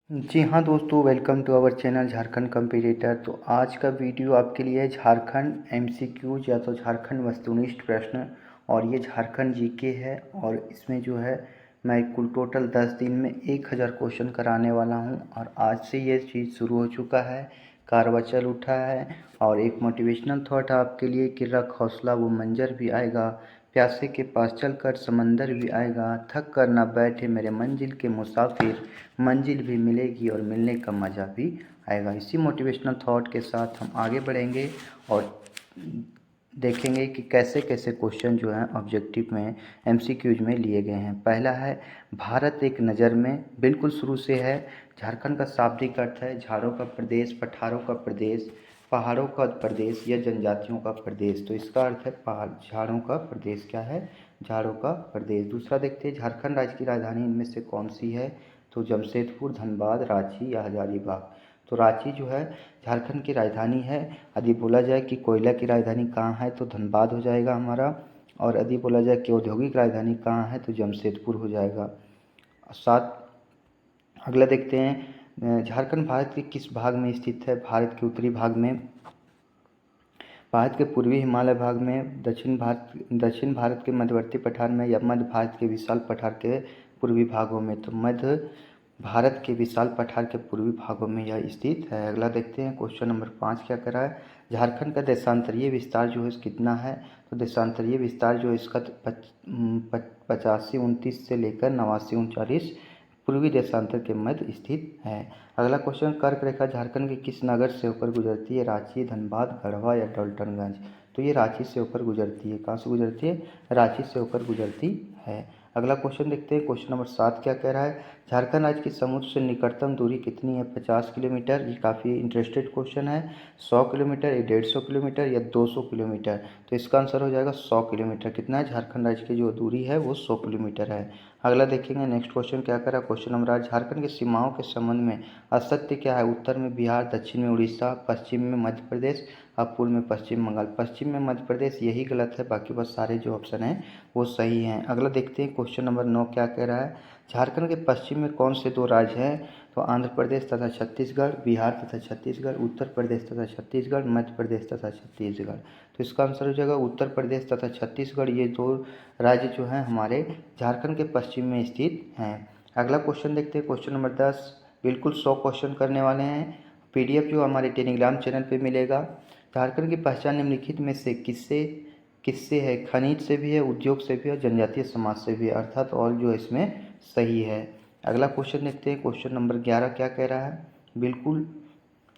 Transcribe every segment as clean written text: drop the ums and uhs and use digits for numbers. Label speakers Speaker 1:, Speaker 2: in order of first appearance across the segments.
Speaker 1: जी हाँ दोस्तों, welcome to our channel Jharkhand competitor. तो आज का वीडियो आपके लिए है झारखंड एमसीक्यूज या तो झारखंड वस्तुनिष्ठ प्रश्न, और ये झारखंड जीके है। और इसमें जो है मैं कुल टोटल 10 दिन में 1000 क्वेश्चन कराने वाला हूँ। और आज से ये चीज़ शुरू हो चुका है, कारवा चल उठा है। और एक मोटिवेशनल थॉट आपके लिए कि रख हौसला वो मंजर भी आएगा, प्यासे के पास चलकर समंदर भी आएगा, थक कर ना बैठे मेरे मंजिल के मुसाफिर, मंजिल भी मिलेगी और मिलने का मज़ा भी आएगा। इसी मोटिवेशनल थॉट के साथ हम आगे बढ़ेंगे और देखेंगे कि कैसे कैसे क्वेश्चन जो हैं ऑब्जेक्टिव में एमसीक्यूज में लिए गए हैं। पहला है भारत एक नज़र में, बिल्कुल शुरू से है। झारखंड का शाब्दिक अर्थ है झाड़ों का प्रदेश, पठारों का प्रदेश, पहाड़ों का प्रदेश या जनजातियों का प्रदेश। तो इसका अर्थ है पहाड़, झाड़ों का प्रदेश। क्या है? झाड़ों का प्रदेश। दूसरा देखते हैं, झारखंड राज्य की राजधानी इनमें से कौन सी है? तो जमशेदपुर, धनबाद, रांची या हजारीबाग। तो रांची जो है झारखंड की राजधानी है। यदि बोला जाए कि कोयला की राजधानी कहाँ है तो धनबाद हो जाएगा हमारा। और यदि बोला जाए कि औद्योगिक राजधानी कहाँ है तो जमशेदपुर हो जाएगा। साथ अगला देखते हैं, झारखंड भारत के किस भाग में स्थित है? भारत के उत्तरी भाग में, भारत के पूर्वी हिमालय भाग में, दक्षिण भारत के मध्यवर्ती पठार में, या मध्य भारत के विशाल पठार के पूर्वी भागों में। तो मध्य भारत के विशाल पठार के पूर्वी भागों में यह स्थित है। अगला देखते हैं, क्वेश्चन नंबर 5 क्या कह रहा है? झारखंड का देशांतरीय विस्तार जो है कितना है? तो देशांतरीय विस्तार जो इसका 85-29 से लेकर 89-39 पूर्वी देशांतर के मध्य स्थित है। अगला क्वेश्चन, कर्क रेखा झारखंड के किस नगर से होकर गुजरती है? रांची, धनबाद, गढ़वा या डॉल्टनगंज। तो ये रांची से होकर गुजरती है। कहाँ से गुजरती है? रांची से होकर गुजरती है। अगला क्वेश्चन देखते हैं, क्वेश्चन नंबर 7 क्या कह रहा है? झारखंड राज्य की समुद्र से निकटतम दूरी कितनी है? 50 किलोमीटर। ये काफ़ी इंटरेस्टेड क्वेश्चन है। 100 किलोमीटर या 150 किलोमीटर या 200 किलोमीटर। तो इसका आंसर हो जाएगा 100 किलोमीटर। कितना है? झारखंड राज्य की जो दूरी है वो 100 किलोमीटर है। अगला देखेंगे, नेक्स्ट क्वेश्चन क्या कर रहा है? क्वेश्चन नंबर 8, झारखंड की सीमाओं के संबंध में असत्य क्या है? उत्तर में बिहार, दक्षिण में उड़ीसा, पश्चिम में मध्य प्रदेश और पूर्व में पश्चिम बंगाल। पश्चिम में मध्य प्रदेश यही गलत है, बाकी बस सारे जो ऑप्शन हैं वो सही हैं। अगला देखते हैं, क्वेश्चन नंबर 9 क्या कह रहा है? झारखंड के पश्चिम में कौन से 2 राज्य हैं? तो आंध्र प्रदेश तथा छत्तीसगढ़, बिहार तथा छत्तीसगढ़, उत्तर प्रदेश तथा छत्तीसगढ़, मध्य प्रदेश तथा छत्तीसगढ़। तो इसका आंसर हो जाएगा उत्तर प्रदेश तथा छत्तीसगढ़। ये 2 राज्य जो हैं हमारे झारखंड के पश्चिम में स्थित हैं। अगला क्वेश्चन देखते हैं, क्वेश्चन नंबर 10। बिल्कुल 100 क्वेश्चन करने वाले हैं। पीडीएफ जो हमारे टेलीग्राम चैनल पे मिलेगा। झारखंड की पहचान निम्नलिखित में से किससे किससे है? खनिज से भी है, उद्योग से भी है, जनजातीय समाज से भी है, अर्थात और जो इसमें सही है। अगला क्वेश्चन देखते हैं, क्वेश्चन नंबर 11 क्या कह रहा है? बिल्कुल,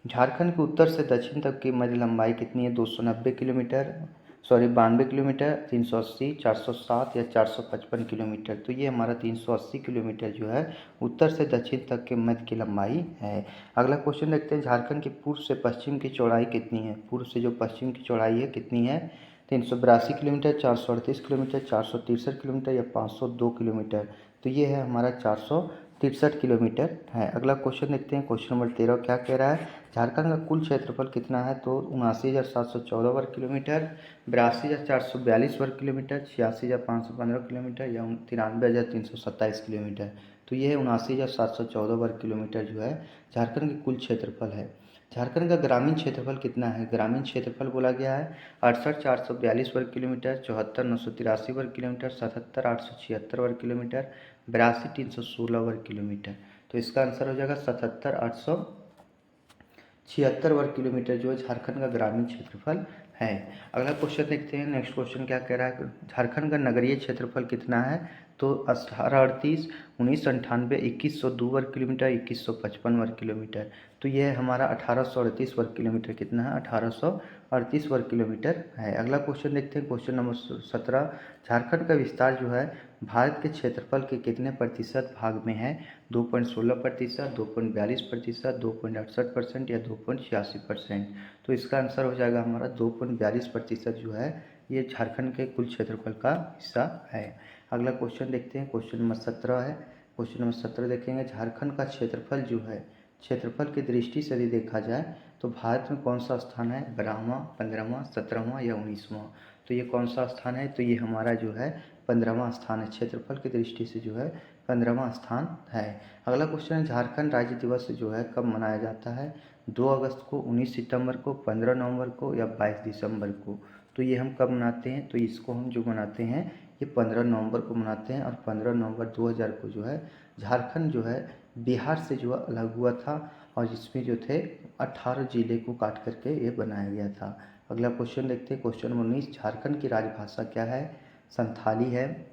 Speaker 1: झारखंड के उत्तर से दक्षिण तक की मध्य लंबाई कितनी है? 290 किलोमीटर, सॉरी 92 किलोमीटर, 380, 407 या 455 किलोमीटर। तो ये हमारा 380 किलोमीटर जो है उत्तर से दक्षिण तक के मध्य की लंबाई है। अगला क्वेश्चन देखते हैं, झारखंड के पूर्व से पश्चिम की चौड़ाई कितनी है? पूर्व से जो पश्चिम की चौड़ाई है कितनी है? 382 किलोमीटर, 438 किलोमीटर, 463 किलोमीटर या 502 किलोमीटर। तो ये है हमारा 463 किलोमीटर है। अगला क्वेश्चन देखते हैं, क्वेश्चन नंबर 13 क्या कह रहा है? झारखंड का कुल क्षेत्रफल कितना है? तो 79,714 वर्ग किलोमीटर, 82,442 वर्ग किलोमीटर, 86,515 किलोमीटर या 93,327 किलोमीटर। तो ये है 79,714 वर्ग किलोमीटर जो है झारखंड की कुल क्षेत्रफल है। झारखंड का ग्रामीण क्षेत्रफल कितना है? ग्रामीण क्षेत्रफल बोला गया है 68,442 वर्ग किलोमीटर, 74,983 वर्ग किलोमीटर, 77,876 वर्ग किलोमीटर, 82,316 वर्ग किलोमीटर। तो इसका आंसर हो जाएगा 77,876 वर्ग किलोमीटर जो झारखंड का ग्रामीण क्षेत्रफल है। अगला क्वेश्चन देखते हैं, नेक्स्ट क्वेश्चन क्या कह रहा है? झारखंड का नगरीय क्षेत्रफल कितना है? तो 1838, 1998, 2102 वर्ग किलोमीटर, 2155 वर्ग किलोमीटर। तो यह है हमारा 1838 वर्ग किलोमीटर। कितना है? 1838 वर्ग किलोमीटर है। अगला क्वेश्चन देखते हैं, क्वेश्चन नंबर 17। झारखंड का विस्तार जो है भारत के क्षेत्रफल के कितने प्रतिशत भाग में है? 2.16%, 2.42%, 2.68% या 2.86%। तो इसका आंसर हो जाएगा हमारा 2.42% जो है ये झारखंड के कुल क्षेत्रफल का हिस्सा है। अगला क्वेश्चन देखते हैं, क्वेश्चन नंबर 17 है। क्वेश्चन नंबर 17 देखेंगे, झारखंड का क्षेत्रफल जो है, क्षेत्रफल की दृष्टि से यदि देखा जाए तो भारत में कौन सा स्थान है? 12वां, 15वां, 17वां या 19वां। तो ये कौन सा स्थान है? तो ये हमारा जो है 15वां स्थान है। क्षेत्रफल की दृष्टि से जो है 15वां स्थान है। अगला क्वेश्चन है झारखंड राज्य दिवस जो है कब मनाया जाता है? 2 अगस्त को, 19 सितंबर को, 15 नवंबर को या 22 दिसंबर को? तो ये हम कब मनाते हैं? तो इसको हम जो मनाते हैं ये 15 नवंबर को मनाते हैं, और 15 नवंबर 2000 को जो है झारखंड जो है बिहार से जो अलग हुआ था, और इसमें जो थे 18 जिले को काट करके ये बनाया गया था। अगला क्वेश्चन देखते हैं, क्वेश्चन नंबर 19, झारखंड की राजभाषा क्या है? संथाली है,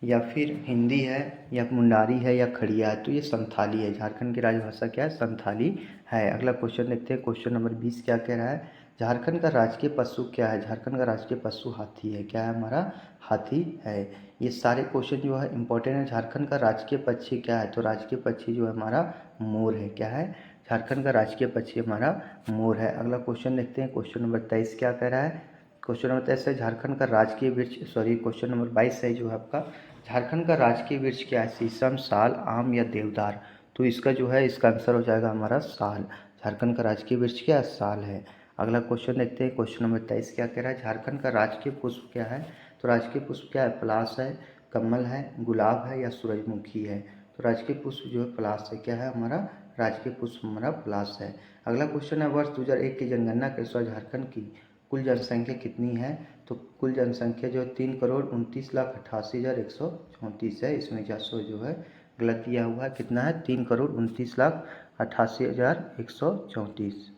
Speaker 1: या फिर हिंदी है, या मुंडारी है, या खड़िया है? तो ये संथाली है। झारखंड की राजभाषा क्या है? संथाली है। अगला क्वेश्चन देखते हैं, क्वेश्चन नंबर 20 क्या कह रहा है? झारखंड का राजकीय पशु क्या है? झारखंड का राजकीय पशु हाथी है। क्या है हमारा? हाथी है। ये सारे क्वेश्चन जो है इंपॉर्टेंट है। झारखंड का राजकीय पक्षी क्या है? तो राजकीय पक्षी जो है हमारा मोर है। क्या है? झारखंड का राजकीय पक्षी हमारा मोर है। अगला क्वेश्चन देखते हैं, क्वेश्चन नंबर 23 क्या कह रहा है? क्वेश्चन नंबर 23 है झारखंड का राजकीय वृक्ष, सॉरी क्वेश्चन नंबर 22 है जो है आपका, झारखंड का राजकीय वृक्ष क्या है? शीशम, साल, आम या देवदार? तो इसका जो है इसका आंसर हो जाएगा हमारा साल। झारखंड का राजकीय वृक्ष क्या है? साल है। अगला क्वेश्चन देखते हैं, क्वेश्चन नंबर 23 क्या कह रहा है? झारखंड का राजकीय पुष्प क्या है? तो राजकीय पुष्प क्या है? पलाश है, कमल है, गुलाब है, या सूरजमुखी है? तो राजकीय पुष्प जो है पलाश है। क्या है हमारा? राजकीय पुष्प हमारा पलाश है। अगला क्वेश्चन है, वर्ष 2001 की जनगणना के अनुसार झारखंड की कुल जनसंख्या कितनी है? तो कुल जनसंख्या जो है 3,29,88,134 है। इसमें 400 जो है गलत दिया हुआ है। कितना है? 3,29,88,134।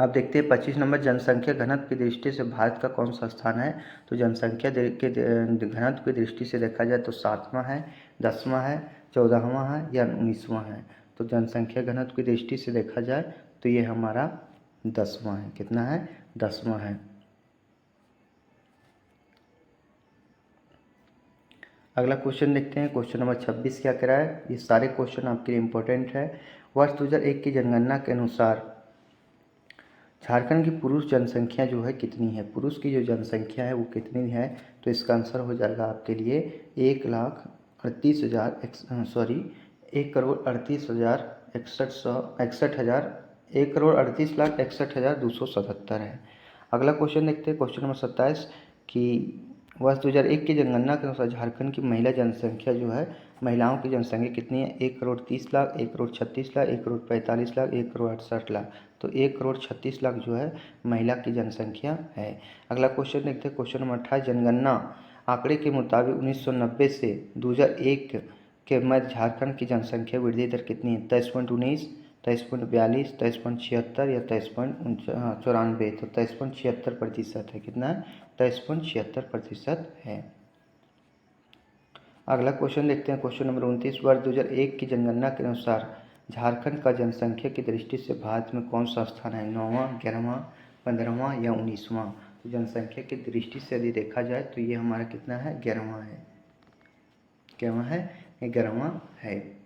Speaker 1: अब देखते हैं 25 नंबर, जनसंख्या घनत्व की दृष्टि से भारत का कौन सा स्थान है? तो जनसंख्या के घनत्व की दृष्टि से देखा जाए तो 7वां है, 10वां है, 14वां है, या 19वां है? तो जनसंख्या घनत्व की दृष्टि से देखा जाए तो ये हमारा 10वां है। कितना है? 10वां है। अगला क्वेश्चन देखते हैं, क्वेश्चन नंबर 26 क्या कह रहा है? ये सारे क्वेश्चन आपके लिए इंपॉर्टेंट है। वर्ष 2001 की जनगणना के अनुसार झारखंड की पुरुष जनसंख्या जो है कितनी है? पुरुष की जो जनसंख्या है वो कितनी है? तो इसका आंसर हो जाएगा आपके लिए 1,38,277 है। अगला क्वेश्चन देखते हैं, क्वेश्चन नंबर 27 कि वर्ष 2001 की जनगणना के अनुसार झारखंड की महिला जनसंख्या जो है, महिलाओं की जनसंख्या कितनी है? 1,30,00,000, 1,36,00,000, 1,45,00,000, 1,68,00,000? तो 1,36,00,000 जो है महिला की जनसंख्या है। अगला क्वेश्चन देखते हैं, क्वेश्चन नंबर 28, जनगणना आंकड़े के मुताबिक 1990 से 2001 के मध्य झारखंड की जनसंख्या वृद्धि दर कितनी है? 23.19, 23.42, 23.76 या 23.94? तो 23.76% है। कितना है? 23.76% है। अगला क्वेश्चन देखते हैं, क्वेश्चन नंबर 29, वर्ष 2001 की जनगणना के अनुसार झारखंड का जनसंख्या की दृष्टि से भारत में कौन सा स्थान है? 9वां, 11वां, 15वां या 19वां? तो जनसंख्या की दृष्टि से यदि देखा जाए तो ये हमारा कितना है? 11वां है। क्या है? 11वां है।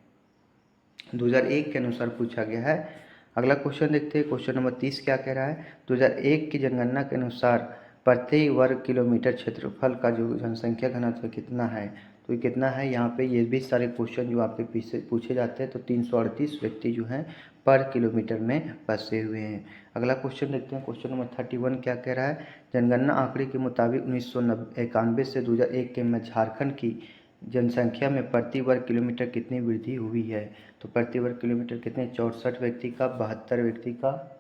Speaker 1: 2001 के अनुसार पूछा गया है। अगला क्वेश्चन देखते हैं, क्वेश्चन नंबर 30 क्या कह रहा है? 2001 की जनगणना के अनुसार प्रति वर्ग किलोमीटर क्षेत्रफल का जो जनसंख्या घनत्व कितना है? तो ये कितना है? यहाँ पे ये भी सारे क्वेश्चन जो आपके पीछे पूछे जाते हैं, तो 338 व्यक्ति जो हैं पर किलोमीटर में बसे हुए हैं। अगला क्वेश्चन देखते हैं, क्वेश्चन नंबर 31 क्या कह रहा है? जनगणना आंकड़े के मुताबिक 1991 से 2001 के में झारखंड की जनसंख्या में प्रति वर्ग किलोमीटर कितनी वृद्धि हुई है? तो प्रति वर्ग किलोमीटर कितने? 64 व्यक्ति का, 72 व्यक्ति का,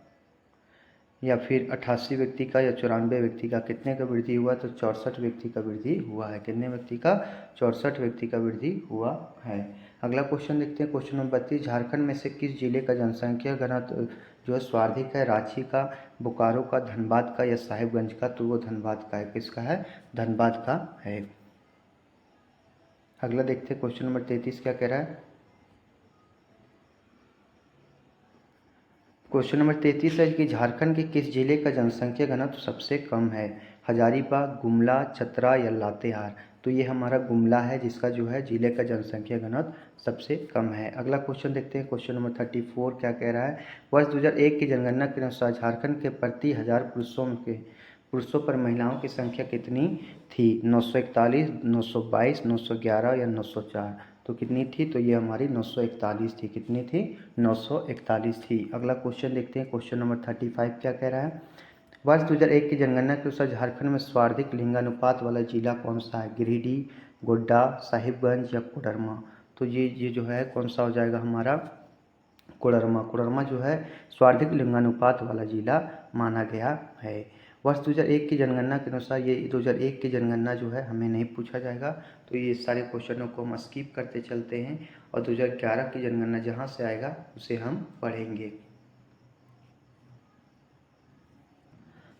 Speaker 1: या फिर 88 व्यक्ति का, या 94 व्यक्ति का? कितने का वृद्धि हुआ? तो 64 व्यक्ति का वृद्धि हुआ है। कितने व्यक्ति का? 64 व्यक्ति का वृद्धि हुआ है। अगला क्वेश्चन देखते हैं, क्वेश्चन नंबर 32, झारखंड में से किस जिले का जनसंख्या घनत्व जो है सर्वाधिक है? रांची का, बोकारो का, धनबाद का, या साहिबगंज का? तो वो धनबाद का है। किसका है? धनबाद का है। अगला देखते हैं, क्वेश्चन नंबर 33 क्या कह रहा है? क्वेश्चन नंबर 33 है कि झारखंड के किस जिले का जनसंख्या घनत्व सबसे कम है? हजारीबाग, गुमला, चतरा या लातेहार? तो ये हमारा गुमला है, जिसका जो है जिले का जनसंख्या घनत्व सबसे कम है। अगला क्वेश्चन देखते हैं, क्वेश्चन नंबर 34 क्या कह रहा है? वर्ष 2001 की जनगणना के अनुसार झारखंड के प्रति 1000 पुरुषों पर महिलाओं की संख्या कितनी थी? 941, 922, 911 या 904? तो कितनी थी? तो ये हमारी 941 थी। कितनी थी? 941 थी। अगला क्वेश्चन देखते हैं, क्वेश्चन नंबर 35 क्या कह रहा है? वर्ष 2001 की जनगणना के अनुसार झारखंड में सर्वाधिक लिंगानुपात वाला जिला कौन सा है? गिरिडीह, गोड्डा, साहिबगंज या कोडरमा? तो ये जो है कौन सा हो जाएगा हमारा? कोडरमा। कोडरमा जो है सर्वाधिक लिंगानुपात वाला जिला माना गया है। वर्ष 2001 की जनगणना के अनुसार, ये 2001 की जनगणना जो है हमें नहीं पूछा जाएगा, तो ये सारे क्वेश्चनों को हम स्किप करते चलते हैं और 2011 की जनगणना जहाँ से आएगा उसे हम पढ़ेंगे।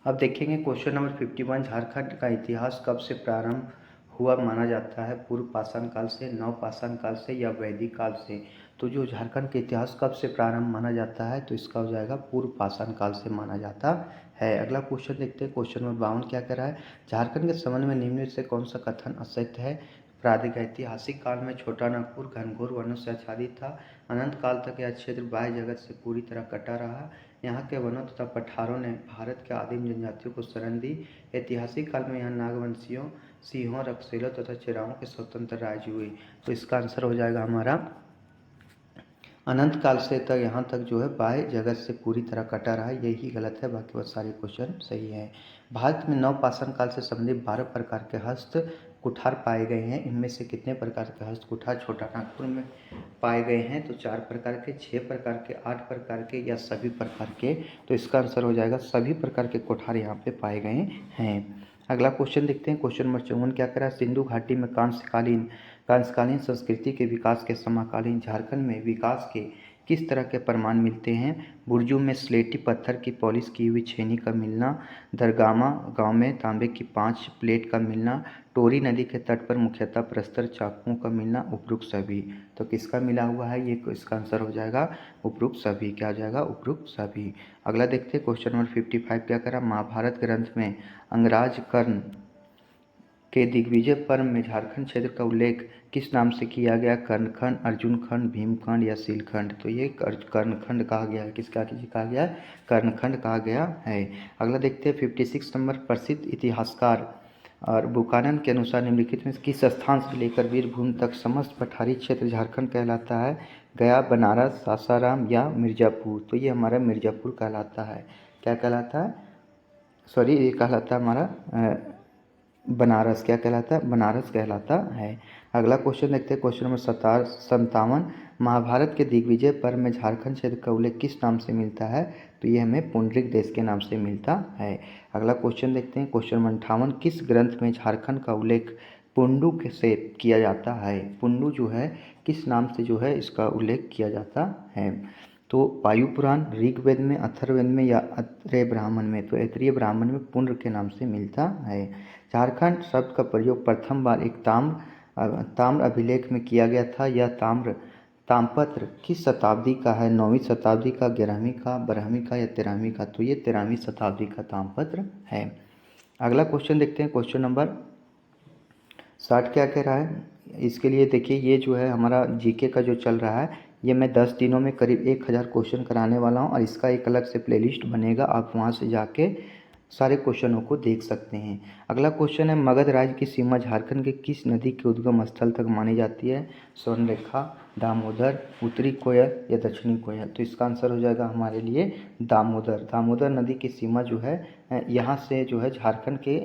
Speaker 1: अब देखेंगे क्वेश्चन नंबर 51, झारखंड का इतिहास कब से प्रारंभ हुआ माना जाता है? पूर्व पाषाण काल से, नव पाषाण काल से या वैदिक काल से? तो जो झारखंड के इतिहास कब से प्रारंभ माना जाता है, तो इसका हो जाएगा पूर्व पाषाण काल से माना जाता है। अगला क्वेश्चन देखते हैं, क्वेश्चन नंबर 52 क्या कह रहा है? झारखंड के संबंध में निम्न से कौन सा कथन असत्य है? प्रागैतिहासिक काल में छोटा नागपुर घनघोर वनों से आच्छादित था। अनंत काल तक यह क्षेत्र बाह्य जगत से पूरी तरह कटा रहा। यहाँ के वनों तथा पठारों ने भारत के आदिम जनजातियों को शरण दी। ऐतिहासिक काल में यहाँ नागवंशियों, सिंहों, रक्सेलों तथा चेराओं के स्वतंत्र राज्य हुए। तो इसका आंसर हो जाएगा हमारा अनंत काल से तक यहाँ तक जो है बाह्य जगत से पूरी तरह कटा रहा है, यही गलत है, बाकी वो सारे क्वेश्चन सही है। भारत में नव पाषाण काल से संबंधित 12 प्रकार के हस्त कुठार पाए गए हैं। इनमें से कितने प्रकार के हस्त कुठार छोटा नागपुर में पाए गए हैं? तो 4 प्रकार के, 6 प्रकार के, 8 प्रकार के या सभी प्रकार के? तो इसका आंसर हो जाएगा सभी प्रकार के कुठार यहाँ पे पाए गए हैं। अगला क्वेश्चन देखते हैं, क्वेश्चन नंबर 54 क्या कह रहा है? सिंधु घाटी में कांस्यकालीन संस्कृति के विकास के समकालीन झारखंड में विकास के किस तरह के प्रमाण मिलते हैं? बुर्जू में स्लेटी पत्थर की पॉलिश की हुई छेनी का मिलना, दरगामा गांव में तांबे की 5 प्लेट का मिलना, टोरी नदी के तट पर मुख्यतः प्रस्तर चाकुओं का मिलना, उपरोक्त सभी। तो किसका मिला हुआ है ये? इसका आंसर हो जाएगा उपरोक्त सभी। क्या हो जाएगा? उपरोक्त सभी। अगला देखते हैं, क्वेश्चन नंबर 55 क्या कह रहा है? महाभारत ग्रंथ में अंगराज कर्ण के दिग्विजय पर्व में झारखंड क्षेत्र का उल्लेख किस नाम से किया गया? कर्णखंड, अर्जुनखंड, भीमखंड या शीलखंड? तो ये कर्णखंड कहा गया है। किसका कहा गया? कर्णखंड कहा गया है। अगला देखते हैं 56 नंबर, प्रसिद्ध इतिहासकार और बुकानन के अनुसार निम्नलिखित में किस स्थान से लेकर वीरभूम तक समस्त पठारी क्षेत्र झारखंड कहलाता है? गया, बनारस, सासाराम या मिर्ज़ापुर? तो ये हमारा मिर्ज़ापुर कहलाता है। क्या कहलाता है? सॉरी, ये कहलाता है हमारा बनारस। क्या कहलाता है? बनारस कहलाता है। अगला क्वेश्चन देखते हैं, क्वेश्चन नंबर 57, महाभारत के दिग्विजय पर्व में झारखंड क्षेत्र का उल्लेख किस नाम से मिलता है? तो ये हमें पुंडरिक देश के नाम से मिलता है। अगला क्वेश्चन देखते हैं, क्वेश्चन नंबर 58, किस ग्रंथ में झारखंड का उल्लेख पुंडू से किया जाता है? पुंडू जो है किस नाम से जो है इसका उल्लेख किया जाता है? तो वायु पुराण, ऋग्वेद में, अथर्ववेद में या अत्रेय ब्राह्मण में? तो अत्रेय ब्राह्मण में पुंड्र के नाम से मिलता है। झारखंड शब्द का प्रयोग प्रथम बार एक ताम्र अभिलेख में किया गया था। यह ताम्रपत्र किस शताब्दी का है? 9वीं शताब्दी का, 11वीं का, 12वीं का या 13वीं का? तो ये 13वीं शताब्दी का ताम्रपत्र है। अगला क्वेश्चन देखते हैं, क्वेश्चन नंबर 60 क्या कह रहा है? इसके लिए देखिए, ये जो है हमारा जीके का जो चल रहा है, ये मैं 10 दिनों में करीब 1000 क्वेश्चन कराने वाला हूँ और इसका एक अलग से प्लेलिस्ट बनेगा, आप वहाँ से जाके सारे क्वेश्चनों को देख सकते हैं। अगला क्वेश्चन है, मगध राज्य की सीमा झारखंड के किस नदी के उद्गम स्थल तक मानी जाती है? स्वर्णरेखा, दामोदर, उत्तरी कोयल या दक्षिणी कोयल? तो इसका आंसर हो जाएगा हमारे लिए दामोदर। दामोदर नदी की सीमा जो है यहाँ से जो है झारखंड के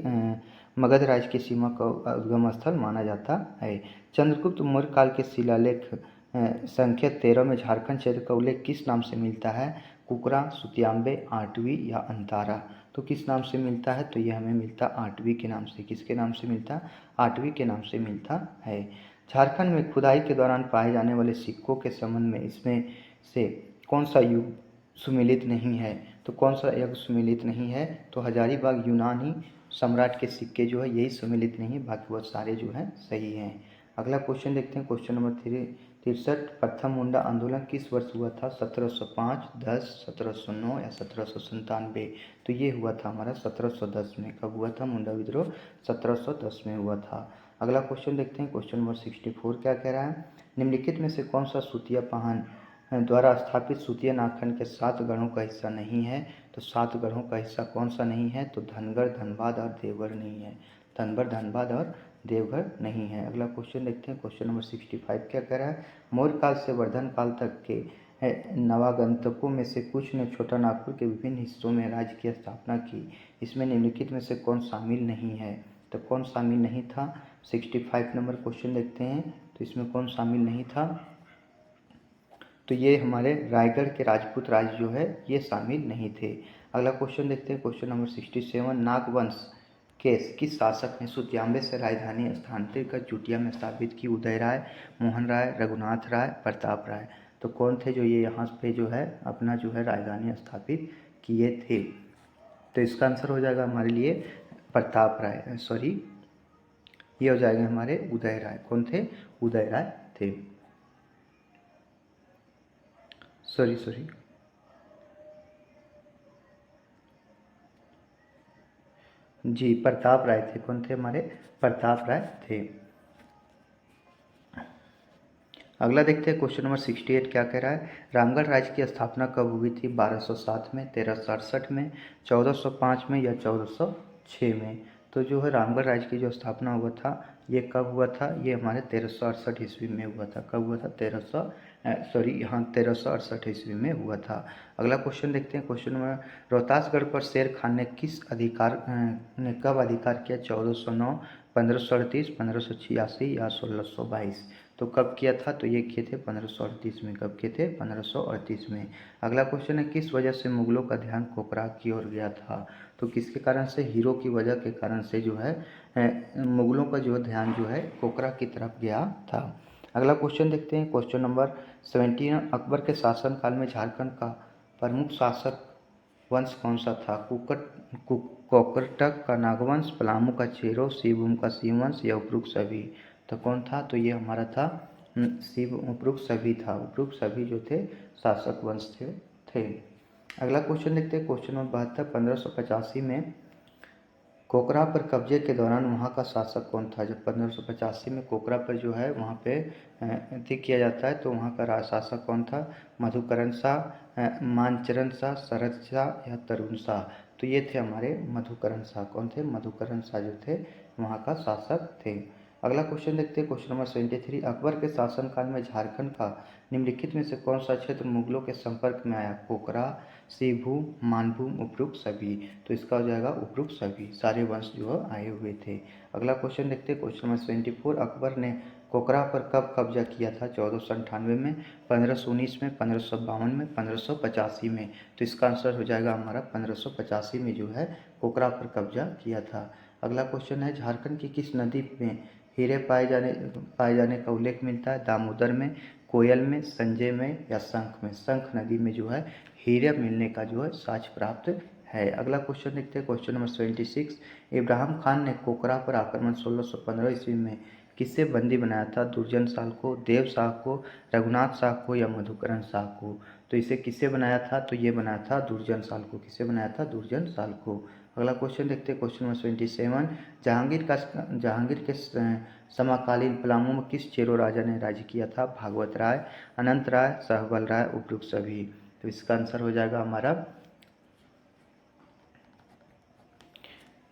Speaker 1: मगध राज्य की सीमा का उद्गम स्थल माना जाता है। चंद्रगुप्त मौर्य काल के शिलालेख संख्या 13 में झारखंड क्षेत्र का उल्लेख किस नाम से मिलता है? कुकरा, सुतियांबे, आठवीं या अंतारा? तो किस नाम से मिलता है? तो यह हमें मिलता आठवीं के नाम से। किसके नाम से मिलता? आठवीं के नाम से मिलता है। झारखंड में खुदाई के दौरान पाए जाने वाले सिक्कों के संबंध में इसमें से कौन सा युग सुमेलित नहीं है? तो कौन सा युग सुमेलित नहीं है? तो हजारीबाग यूनानी सम्राट के सिक्के जो है यही सुमेलित नहीं है, बाकी वो सारे जो हैं सही हैं। अगला क्वेश्चन देखते हैं, क्वेश्चन नंबर 63, प्रथम मुंडा आंदोलन किस वर्ष हुआ था? 1705, 10, 1709 या 1797? तो ये हुआ था हमारा 1710 में। कब हुआ था मुंडा विद्रोह? 1710 में हुआ था। अगला क्वेश्चन देखते हैं, क्वेश्चन नंबर 64 क्या कह रहा है? निम्नलिखित में से कौन सा सूतिया पहन द्वारा स्थापित सूतिया नागखंड के 7 गढ़ों का हिस्सा नहीं है? तो 7 गढ़ों का हिस्सा कौन सा नहीं है? तो धनगढ़, धनबाद और देवगढ़ नहीं है। धनबाद और देवगढ़ नहीं है। अगला क्वेश्चन देखते हैं, क्वेश्चन नंबर 65 क्या कह रहा है? मौर्य काल से वर्धन काल तक के नवागंतुकों में से कुछ ने छोटा नागपुर के विभिन्न हिस्सों में राज्य की स्थापना की। इसमें निम्नलिखित में से कौन शामिल नहीं है? तो कौन शामिल नहीं था? 65 नंबर क्वेश्चन देखते हैं। तो इसमें कौन शामिल नहीं था? तो ये हमारे रायगढ़ के राजपूत राज जो है ये शामिल नहीं थे। अगला क्वेश्चन देखते हैं, क्वेश्चन नंबर 67। नागवंश के किस शासक ने सुत्याम्बे से राजधानी स्थानांतरित कर चुटिया में स्थापित की? उदय राय, मोहन राय, रघुनाथ राय, प्रताप राय। तो कौन थे जो ये यहाँ पे जो है अपना जो है राजधानी स्थापित किए थे? तो इसका आंसर हो जाएगा हमारे लिए प्रताप राय, सॉरी ये हो जाएंगे हमारे उदय राय। कौन थे? उदय राय थे, सॉरी जी प्रताप राय थे। कौन थे? हमारे प्रताप राय थे। अगला देखते हैं क्वेश्चन नंबर 68 क्या कह रहा है? रामगढ़ राज्य की स्थापना कब हुई थी? 1207 में, 1368 में, 1405 में या 1406 में? तो जो है रामगढ़ राज्य की जो स्थापना हुआ था ये कब हुआ था? ये हमारे 1368 ईस्वी में हुआ था। कब हुआ था? 1368 ईस्वी में हुआ था। अगला क्वेश्चन देखते हैं, क्वेश्चन नंबर रोहतासगढ़ पर शेर खान ने ने कब अधिकार किया? 1409, 1538, 1586 या 1622? तो कब किया था? तो ये किए थे 1538 में। कब किए थे? 1538 में। अगला क्वेश्चन है, किस वजह से मुगलों का ध्यान कोकरा की ओर गया था? तो किसके कारण से? हीरो की वजह के कारण से जो है मुगलों का जो ध्यान जो है कोकरा की तरफ गया था। अगला क्वेश्चन देखते हैं, क्वेश्चन नंबर 17। अकबर के शासनकाल में झारखंड का प्रमुख शासक वंश कौन सा था? कोकरटक का नागवंश, पलामू का चेरो, सिंहभूम का सिंहवंश या उपरुक्त सभी? तो कौन था? तो ये हमारा था उपरुक्त सभी था। उपरुक्त सभी जो थे शासक वंश थे। अगला क्वेश्चन देखते हैं, क्वेश्चन नंबर 72। 1585 में कोकरा पर कब्जे के दौरान वहाँ का शासक कौन था? जब 1585 में कोकरा पर जो है वहाँ पे ठीक किया जाता है तो वहाँ का शासक कौन था? मधुकरण शाह, मानचरण शाह, शरद शाह या तरुण शाह? तो ये थे हमारे मधुकरण शाह। कौन थे? मधुकरण शाह जो थे वहाँ का शासक थे। अगला क्वेश्चन देखते हैं, क्वेश्चन नंबर 73। अकबर के शासनकाल में झारखंड का निम्नलिखित में से कौन सा क्षेत्र मुगलों के संपर्क में आया? कोकरा, सिंहभूम, मानभूम, उपरुक्त सभी? तो इसका हो जाएगा उपरुक्त सभी। सारे वंश जो आए हुए थे। अगला क्वेश्चन देखते हैं, क्वेश्चन नंबर 74। अकबर ने कोकरा पर कब कब्जा किया था? 1498 में, 1519 में, 1552 में, 1585 में? तो इसका आंसर हो जाएगा हमारा 1585 में जो है कोकरा पर कब्जा किया था। अगला क्वेश्चन है, झारखंड की किस नदी में हीरे पाए जाने का उल्लेख मिलता है? दामोदर में, कोयल में, संजय में या शंख में? शंख नदी में जो है हीरे मिलने का जो है साक्ष्य प्राप्त है। अगला क्वेश्चन देखते हैं, क्वेश्चन नंबर 76। इब्राहिम खान ने कोकरा पर आक्रमण 1615 ईस्वी में किससे बंदी बनाया था? दुर्जन साल को, देव शाह को, रघुनाथ शाह को या मधुकरण शाह को? तो इसे किससे बनाया था? तो ये बनाया था दुर्जन साल को। किससे बनाया था? दुर्जन साल को। अगला क्वेश्चन देखते हैं, क्वेश्चन नंबर 27। जहांगीर के समकालीन पलामू में किस चेरो राजा ने राज्य किया था? भागवत राय, अनंत राय, सहबल राय, उपरुक्त सभी? तो इसका आंसर हो जाएगा हमारा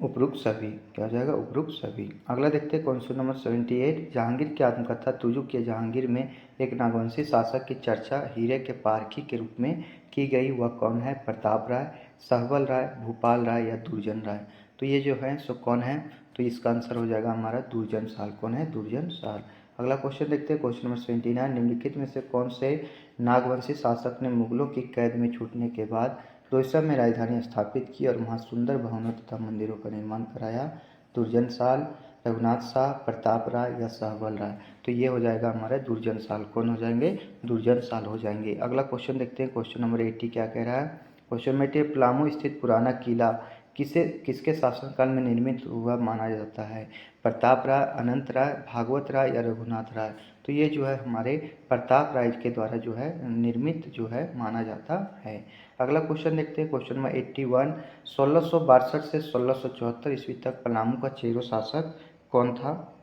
Speaker 1: उपरुक्त सभी। क्या हो जाएगा? उपरुक्त सभी। अगला देखते हैं, क्वेश्चन नंबर 78। जहांगीर की आत्मकथा तुजुक के जहांगीर में एक नागवंशी शासक की चर्चा हीरे के पारखी के रूप में की गई, वह कौन है? प्रताप राय, सहबल राय, भूपाल राय या दुर्जन राय? तो ये जो है सो कौन है? तो इसका आंसर हो जाएगा हमारा दुर्जन साल। कौन है? दुर्जन साल। अगला क्वेश्चन देखते हैं, क्वेश्चन नंबर 79। निम्नलिखित में से कौन से नागवंशी शासक ने मुगलों की कैद में छूटने के बाद रोहिसा में राजधानी स्थापित की और वहाँ सुंदर भवनों तथा मंदिरों का निर्माण कराया? दुर्जन साल, रघुनाथ शाह, प्रताप राय या सहबल राय? तो ये हो जाएगा हमारा दुर्जन साल। कौन हो जाएंगे? दुर्जन साल हो जाएंगे। अगला क्वेश्चन देखते हैं, क्वेश्चन नंबर 80 क्या कह रहा है? Question number 80। पलामू स्थित पुराना किला किसके शासनकाल में निर्मित हुआ माना जाता है? प्रताप राय, अनंत राय, भागवत राय या रघुनाथ राय? तो ये जो है हमारे प्रताप राय के द्वारा जो है निर्मित जो है माना जाता है। अगला क्वेश्चन देखते हैं, क्वेश्चन नंबर 81। 1662 से 1674 ईस्वी तक पलामू का चेरो शासक कौन था?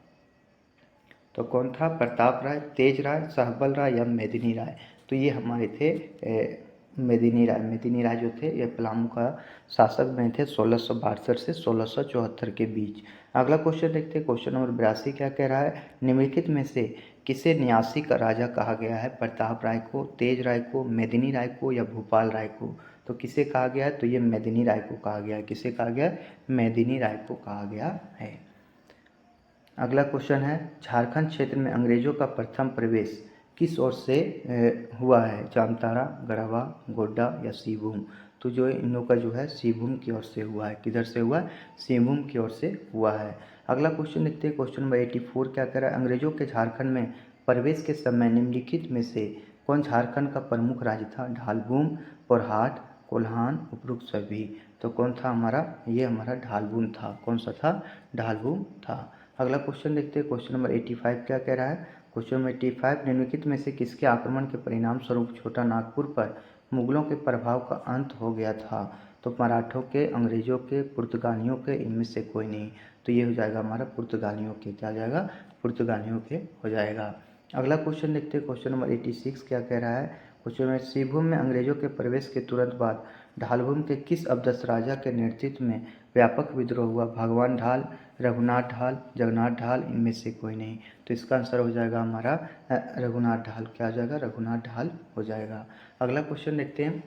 Speaker 1: तो कौन था? प्रताप राय, तेज राय, सहबल राय या मेदिनी राय? तो ये हमारे थे मेदिनी राय। मेदिनी राय जो थे ये पलामू का शासक बने थे 1662 से 1674 के बीच। अगला क्वेश्चन देखते हैं, क्वेश्चन नंबर 82 क्या कह रहा है? निम्नलिखित में से किसे न्यासी का राजा कहा गया है? प्रताप राय को, तेज राय को, मेदिनी राय को या भूपाल राय को? तो किसे कहा गया है? तो ये मेदिनी राय को कहा गया है। किसे कहा गया है? मेदिनी राय को कहा गया है। अगला क्वेश्चन है, झारखंड क्षेत्र में अंग्रेजों का प्रथम प्रवेश किस ओर से हुआ है? जामताड़ा, गढ़वा, गोड्डा या सिंहभूम? तो जो इन लोगों का जो है सिंहभूम की ओर से हुआ है। किधर से हुआ है? सिंहभूम की ओर से हुआ है। अगला क्वेश्चन देखते हैं, क्वेश्चन नंबर 84 क्या कह रहा है? अंग्रेजों के झारखंड में प्रवेश के समय निम्नलिखित में से कौन झारखंड का प्रमुख राज्य था? ढालभूम, पोरहाट, कोल्हान, उपरोक्त सभी? तो कौन था हमारा? ये हमारा ढालभूम था। कौन सा था? ढालभूम था। अगला क्वेश्चन देखते हैं, क्वेश्चन नंबर 85 क्या कह रहा है? क्वेश्चन नंबर 85, निम्नलिखित में से किसके आक्रमण के परिणाम स्वरूप छोटा नागपुर पर मुगलों के प्रभाव का अंत हो गया था? तो मराठों के, अंग्रेजों के, पुर्तगालियों के, इनमें से कोई नहीं। तो ये हो जाएगा हमारा पुर्तगालियों के। क्या हो जाएगा? पुर्तगालियों के हो जाएगा। अगला क्वेश्चन देखते हैं, क्वेश्चन नंबर 86 क्या कह रहा है? क्वेश्चन में सिंहभूम में अंग्रेजों के प्रवेश के तुरंत बाद ढालभूम के किस अवधस राजा के नेतृत्व में व्यापक विद्रोह हुआ? भगवान ढाल, रघुनाथ ढाल, जगन्नाथ ढाल, इनमें से कोई नहीं। तो इसका आंसर हो जाएगा हमारा रघुनाथ ढाल। क्या हो जाएगा? रघुनाथ ढाल हो जाएगा। अगला क्वेश्चन देखते हैं,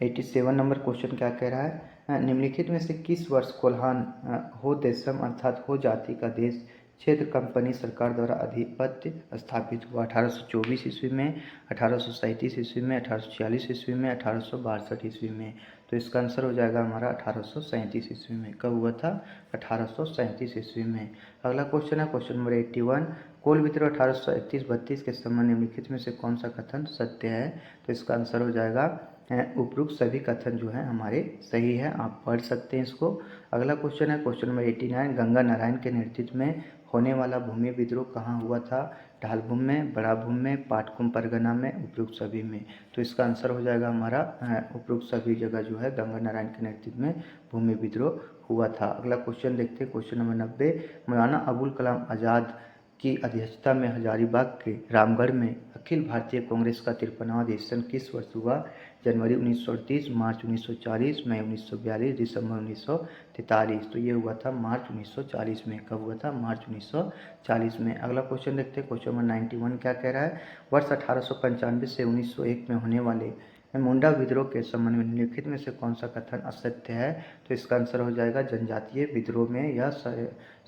Speaker 1: 87 नंबर क्वेश्चन क्या कह रहा है? निम्नलिखित में से किस वर्ष कोल्हान हो देशम अर्थात हो जाति का देश क्षेत्र कंपनी सरकार द्वारा अधिपत्य स्थापित हुआ? 1824 ईस्वी में, 1837 ईस्वी में, 1846 ईस्वी में, 1862 ईस्वी में? तो इसका आंसर हो जाएगा हमारा 1837 ईस्वी में। कब हुआ था? 1837 ईस्वी में। अगला क्वेश्चन है क्वेश्चन नंबर 81, कोल विद्रोह 1831-32 के समय निम्नलिखित में से कौन सा कथन सत्य है? तो इसका आंसर हो जाएगा उपरोक्त सभी कथन जो है हमारे सही है। आप पढ़ सकते हैं इसको। अगला क्वेश्चन है क्वेश्चन नंबर 89, गंगा नारायण के नेतृत्व में होने वाला भूमि विद्रोह कहाँ हुआ था? ढालभूम में, बड़ा भूम में, पाटकुम परगना में, उपरोक्त सभी में? तो इसका आंसर हो जाएगा हमारा उपरोक्त सभी जगह जो है गंगा नारायण के नेतृत्व में भूमि विद्रोह हुआ था। अगला क्वेश्चन देखते हैं, क्वेश्चन नंबर 90, मौलाना अबुल कलाम आज़ाद की अध्यक्षता में हजारीबाग के रामगढ़ में अखिल भारतीय कांग्रेस का 53वां अधिवेशन किस वर्ष हुआ? जनवरी 1938, मार्च 1940, मई 1942, दिसंबर 1943? तो ये हुआ था मार्च 1940 में। कब हुआ था? मार्च 1940 में। अगला क्वेश्चन देखते हैं, क्वेश्चन नंबर 91 क्या कह रहा है? वर्ष 1895 से 1901 में होने वाले मुंडा विद्रोह के संबंध में निम्नलिखित में से कौन सा कथन असत्य है? तो इसका आंसर हो जाएगा जनजातीय विद्रोह में यह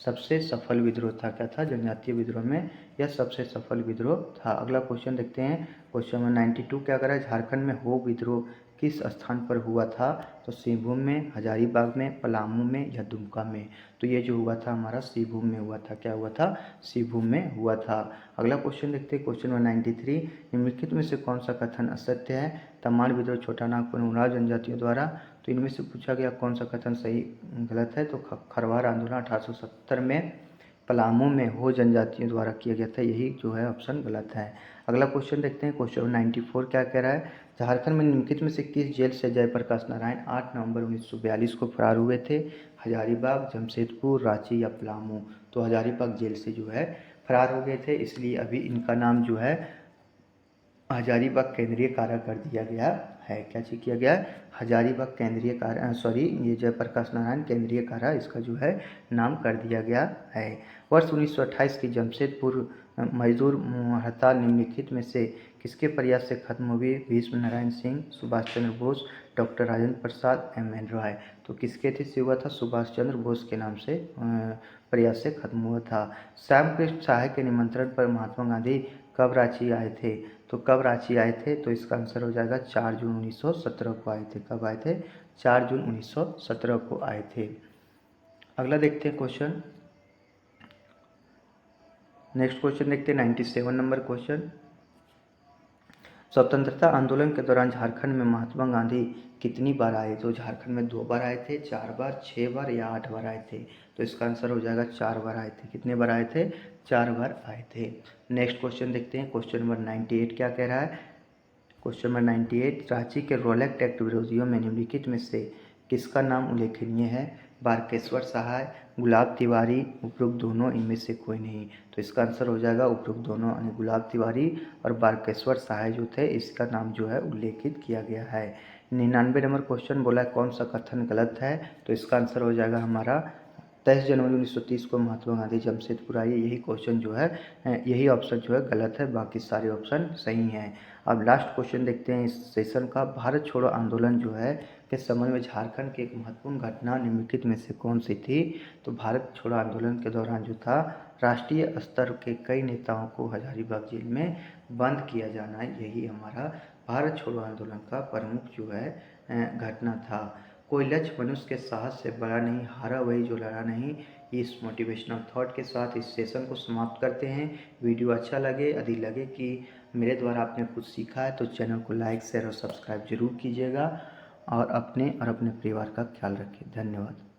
Speaker 1: सबसे सफल विद्रोह था। क्या था? जनजातीय विद्रोह में यह सबसे सफल विद्रोह था। अगला क्वेश्चन देखते हैं, क्वेश्चन नंबर 92 क्या कर रहा है? झारखंड में हो विद्रोह किस स्थान पर हुआ था? तो सिंहभूम में, हजारीबाग में, पलामू में या दुमका में? तो ये जो हुआ था हमारा सिंहभूम में हुआ था। क्या हुआ था? सिंहभूम में हुआ था। अगला क्वेश्चन देखते हैं, क्वेश्चन नंबर 93, निम्नलिखित में से कौन सा कथन असत्य है? तमाड़ विद्रोह छोटा नागपुर उराव जनजातियों द्वारा? तो इनमें से पूछा गया कौन सा कथन सही गलत है? तो खरवार आंदोलन 1870 में पलामू में हो जनजातियों द्वारा किया गया था, यही जो है ऑप्शन गलत है। अगला क्वेश्चन देखते हैं, क्वेश्चन 94 क्या कह रहा है? झारखंड में निम्नलिखित में से किस जेल से जयप्रकाश नारायण 8 नवंबर 1942 को फरार हुए थे? हजारीबाग, जमशेदपुर, रांची या पलामू? तो हजारीबाग जेल से जो है फरार हो गए थे, इसलिए अभी इनका नाम जो है हजारीबाग केंद्रीय कारा कर दिया गया है। क्या चीज किया गया है? हजारीबाग केंद्रीय कारा, सॉरी ये जयप्रकाश नारायण केंद्रीय कारा इसका जो है नाम कर दिया गया है। वर्ष 1928 की जमशेदपुर मजदूर हड़ताल निम्नलिखित में से किसके प्रयास से खत्म हुई? Bhishma Narayan Singh, Subhash Chandra Bose, doctor Rajendra Prasad, M.N.. रॉय? तो किसके थी से हुआ था? सुभाष चंद्र बोस के नाम से प्रयास से खत्म हुआ था। श्याम कृष्ण साहे के निमंत्रण पर महात्मा गांधी कब रांची आए थे? तो कब रांची आए थे? तो इसका आंसर हो जाएगा 4 जून 1917 को आए थे। कब आए थे? 4 जून 1917 को आए थे। अगला देखते हैं क्वेश्चन, नेक्स्ट क्वेश्चन देखते हैं 97 नंबर क्वेश्चन, स्वतंत्रता आंदोलन के दौरान झारखंड में महात्मा गांधी कितनी बार आए? तो झारखंड में 2 बार आए थे, 4 बार, 6 बार या 8 बार आए थे? तो इसका आंसर हो जाएगा 4 बार आए थे। कितने बार आए थे? 4 बार आए थे। नेक्स्ट क्वेश्चन देखते हैं, क्वेश्चन नंबर 98 क्या कह रहा है? क्वेश्चन नंबर 98, रांची के रोलेक्ट एक्ट विरोधियों में निम्नलिखित में से किसका नाम उल्लेखनीय है? बारकेश्वर सहाय, गुलाब तिवारी, उपरोक्त दोनों, इनमें से कोई नहीं? तो इसका आंसर हो जाएगा उपरोक्त दोनों, यानी गुलाब तिवारी और बारकेश्वर सहाय जो थे इसका नाम जो है उल्लेखित किया गया है। 99 नंबर क्वेश्चन बोला कौन सा कथन गलत है? तो इसका आंसर हो जाएगा हमारा 23 जनवरी 1930 को महात्मा गांधी जमशेदपुर आए। यही क्वेश्चन जो है यही ऑप्शन जो है गलत है, बाकी सारे ऑप्शन सही हैं। अब लास्ट क्वेश्चन देखते हैं इस सेशन का। भारत छोड़ो आंदोलन जो है के समय में झारखंड की एक महत्वपूर्ण घटना निम्नलिखित में से कौन सी थी? तो भारत छोड़ो आंदोलन के दौरान जो था राष्ट्रीय स्तर के कई नेताओं को हजारीबाग जेल में बंद किया जाना, यही हमारा भारत छोड़ो आंदोलन का प्रमुख जो है घटना था। कोई लक्ष्य मनुष्य के साहस से बड़ा नहीं, हारा वही जो लड़ा नहीं। इस मोटिवेशनल थॉट के साथ इस सेशन को समाप्त करते हैं। वीडियो अच्छा लगे, यदि लगे कि मेरे द्वारा आपने कुछ सीखा है तो चैनल को लाइक शेयर और सब्सक्राइब जरूर कीजिएगा और अपने परिवार का ख्याल रखिए। धन्यवाद।